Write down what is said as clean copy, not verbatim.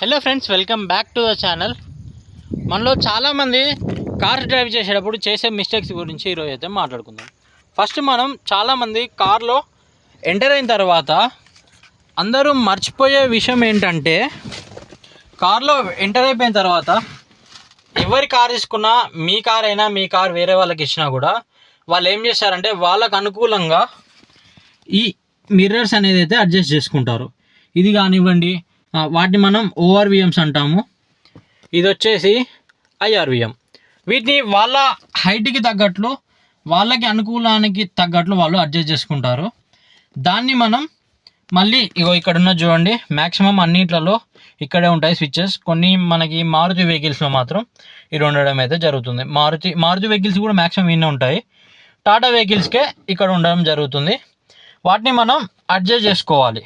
Hello friends, welcome back to the channel. మనలో చాలామంది car drive చేసేటప్పుడు చేసే మిస్టేక్స్ గురించి ఈరోజు అయితే మాట్లాడుకుందాం. ఫస్ట్ మనం చాలామంది కార్లో ఎంటర్ అయిన తర్వాత అందరూ మర్చిపోయే విషయం ఏంటంటే, కార్లో ఎంటర్ అయిపోయిన తర్వాత ఎవరి కార్ తీసుకున్నా, మీ కార్ అయినా మీ కార్ వేరే వాళ్ళకి ఇచ్చినా కూడా వాళ్ళు ఏం చేస్తారంటే వాళ్ళకు అనుకూలంగా ఈ మిర్రర్స్ అనేది అయితే అడ్జస్ట్ చేసుకుంటారు. ఇది కానివ్వండి, వాటిని మనం ఓఆర్విఎమ్స్ అంటాము, ఇది వచ్చేసి ఐఆర్విఎం. వీటిని వాళ్ళ హైట్కి తగ్గట్లు, వాళ్ళకి అనుకూలానికి తగ్గట్లు వాళ్ళు అడ్జస్ట్ చేసుకుంటారు. దాన్ని మనం మళ్ళీ ఇక్కడ ఉన్న చూడండి, మ్యాక్సిమం అన్నిట్లలో ఇక్కడే ఉంటాయి స్విచ్చెస్. కొన్ని మనకి మారుతి వెహికల్స్లో మాత్రం ఇది ఉండడం అయితే జరుగుతుంది. మారుతి వెహికల్స్ కూడా మ్యాక్సిమం ఇన్ని ఉంటాయి. టాటా వెహికల్స్కే ఇక్కడ ఉండడం జరుగుతుంది. వాటిని మనం అడ్జస్ట్ చేసుకోవాలి.